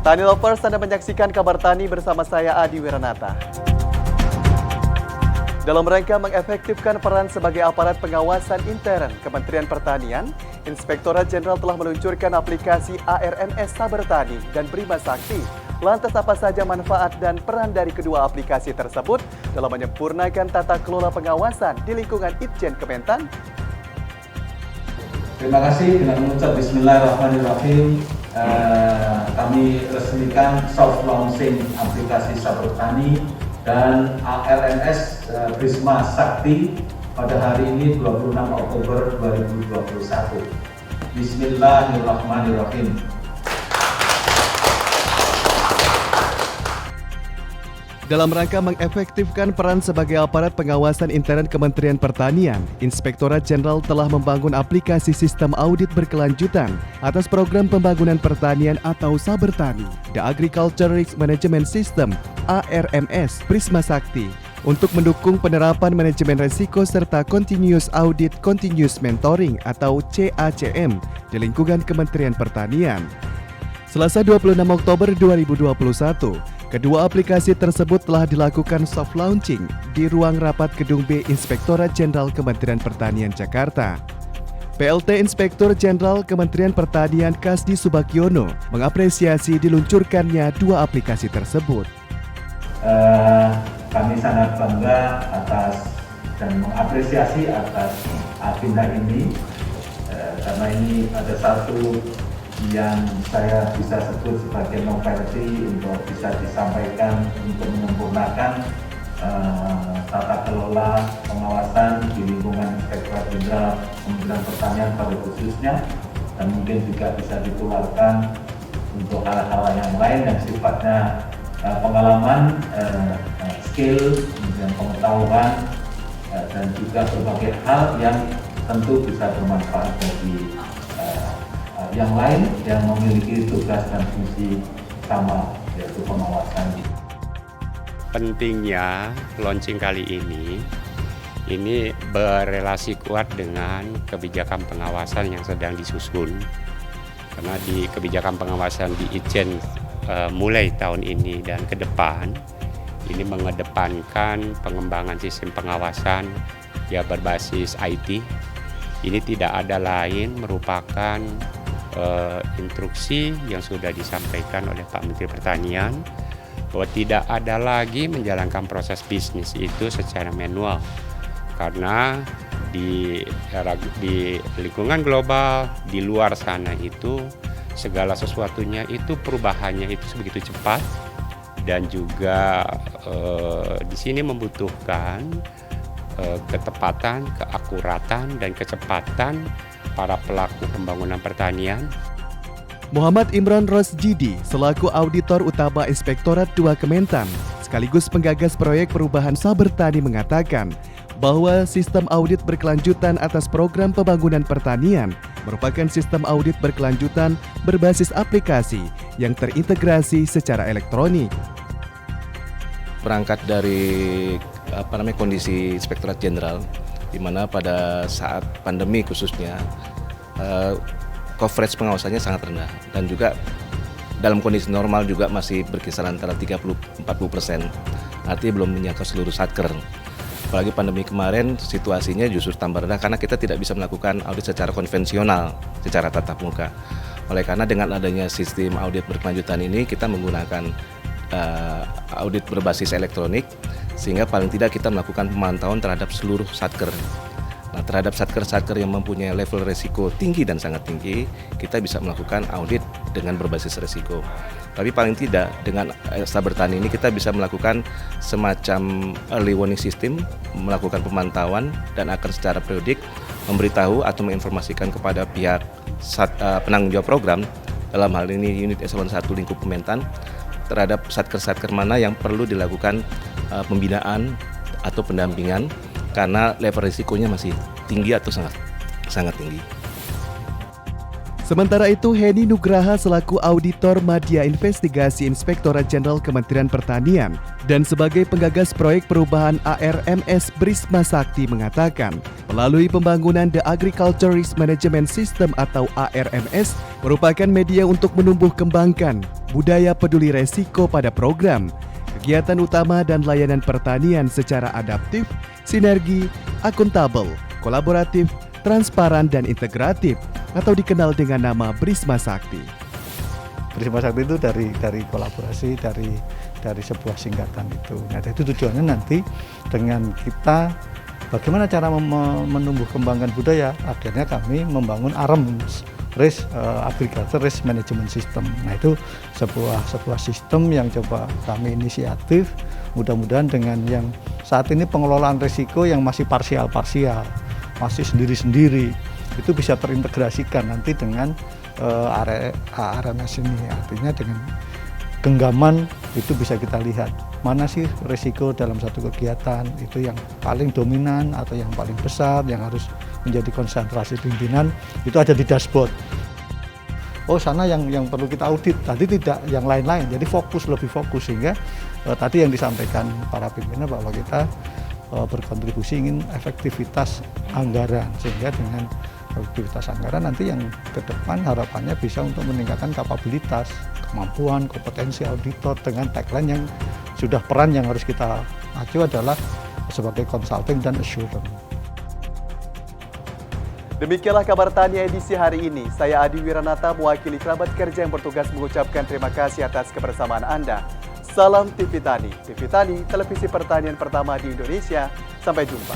Tani Lovers, Anda menyaksikan Kabar Tani bersama saya Adi Wiranata. Dalam rangka mengefektifkan peran sebagai aparat pengawasan intern Kementerian Pertanian, Inspektorat Jenderal telah meluncurkan aplikasi ARMS Saber Tani dan Prima Sakti. Lantas apa saja manfaat dan peran dari kedua aplikasi tersebut dalam menyempurnakan tata kelola pengawasan di lingkungan Itjen Kementan? Terima kasih. Dengan mengucap Bismillahirrahmanirrahim, kami resmikan soft launching aplikasi Saber Tani dan ARMS Prima Sakti pada hari ini 26 Oktober 2021. Bismillahirrahmanirrahim. Dalam rangka mengefektifkan peran sebagai aparat pengawasan intern Kementerian Pertanian, Inspektorat Jenderal telah membangun aplikasi sistem audit berkelanjutan atas program pembangunan pertanian atau Saber Tani, The Agriculture Risk Management System (ARMS) Prima Sakti, untuk mendukung penerapan manajemen risiko serta Continuous Audit Continuous Mentoring atau CACM di lingkungan Kementerian Pertanian. Selasa 26 Oktober 2021, kedua aplikasi tersebut telah dilakukan soft launching di ruang rapat Gedung B Inspektorat Jenderal Kementerian Pertanian Jakarta. PLT Inspektur Jenderal Kementerian Pertanian Kasdi Subagiono mengapresiasi diluncurkannya dua aplikasi tersebut. Kami sangat bangga atas dan mengapresiasi atas agenda ini karena ini ada satu yang saya bisa sebut sebagai novelty untuk bisa disampaikan untuk menyempurnakan tata kelola pengawasan di lingkungan Inspektorat Jenderal Kementerian Pertanian pada khususnya, dan mungkin juga bisa ditularkan untuk hal-hal yang lain yang sifatnya pengalaman, skill, kemudian pengetahuan, dan juga berbagai hal yang tentu bisa bermanfaat bagi yang lain yang memiliki tugas dan fungsi sama, yaitu pengawasan. Pentingnya launching kali ini berelasi kuat dengan kebijakan pengawasan yang sedang disusun. Karena di kebijakan pengawasan di Itjen mulai tahun ini dan ke depan, ini mengedepankan pengembangan sistem pengawasan yang berbasis IT. Ini tidak ada lain merupakan instruksi yang sudah disampaikan oleh Pak Menteri Pertanian bahwa tidak ada lagi menjalankan proses bisnis itu secara manual, karena di lingkungan global di luar sana itu segala sesuatunya itu perubahannya itu begitu cepat, dan juga di sini membutuhkan ketepatan, keakuratan, dan kecepatan para pelaku pembangunan pertanian. Muhammad Imran Rosjidi selaku Auditor Utama Inspektorat 2 Kementan sekaligus penggagas proyek perubahan Saber Tani mengatakan bahwa sistem audit berkelanjutan atas program pembangunan pertanian merupakan sistem audit berkelanjutan berbasis aplikasi yang terintegrasi secara elektronik. Berangkat dari kondisi Inspektorat Jenderal, di mana pada saat pandemi khususnya coverage pengawasannya sangat rendah, dan juga dalam kondisi normal juga masih berkisar antara 30-40%, artinya belum menyangkut seluruh satker. Apalagi pandemi kemarin situasinya justru tambah rendah karena kita tidak bisa melakukan audit secara konvensional, secara tatap muka. Oleh karena dengan adanya sistem audit berkelanjutan ini, kita menggunakan audit berbasis elektronik, sehingga paling tidak kita melakukan pemantauan terhadap seluruh satker. Nah, terhadap satker-satker yang mempunyai level resiko tinggi dan sangat tinggi, kita bisa melakukan audit dengan berbasis resiko. Tapi paling tidak dengan Saber Tani ini kita bisa melakukan semacam early warning system, melakukan pemantauan dan akan secara periodik memberitahu atau menginformasikan kepada pihak penanggung jawab program, dalam hal ini unit eselon 1 lingkup Kementan, terhadap satker-satker mana yang perlu dilakukan pembinaan atau pendampingan karena level risikonya masih tinggi atau sangat tinggi. Sementara itu, Heni Nugraha selaku Auditor Media Investigasi Inspektorat Jenderal Kementerian Pertanian dan sebagai penggagas proyek perubahan ARMS Brisma Sakti mengatakan, melalui pembangunan The Agriculture Risk Management System atau ARMS merupakan media untuk menumbuh kembangkan budaya peduli resiko pada program, kegiatan utama dan layanan pertanian secara adaptif, sinergi, akuntabel, kolaboratif, transparan dan integratif, atau dikenal dengan nama Brisma Sakti. Brisma Sakti itu dari kolaborasi dari sebuah singkatan itu. Nah, itu tujuannya nanti dengan kita bagaimana cara menumbuh kembangkan budaya. Akhirnya kami membangun ARMS, Agriculture Risk Management System. Nah, itu sebuah sistem yang coba kami inisiatif. Mudah-mudahan dengan yang saat ini pengelolaan risiko yang masih parsial, masih sendiri-sendiri, itu bisa terintegrasikan nanti dengan ARMS ini. Artinya dengan genggaman itu bisa kita lihat mana sih risiko dalam satu kegiatan itu yang paling dominan atau yang paling besar yang harus menjadi konsentrasi pimpinan, itu ada di dashboard. Oh, sana yang perlu kita audit, tadi tidak yang lain-lain. Jadi lebih fokus sehingga tadi yang disampaikan para pimpinan bahwa kita berkontribusi ingin efektivitas anggaran, sehingga dengan efektivitas anggaran nanti yang ke depan harapannya bisa untuk meningkatkan kapabilitas, kemampuan, kompetensi auditor dengan tagline yang sudah peran yang harus kita acu adalah sebagai consulting dan assurance. Demikianlah kabar tani edisi hari ini. Saya Adi Wiranata mewakili kerabat kerja yang bertugas mengucapkan terima kasih atas kebersamaan Anda. Salam TV Tani, televisi pertanian pertama di Indonesia. Sampai jumpa.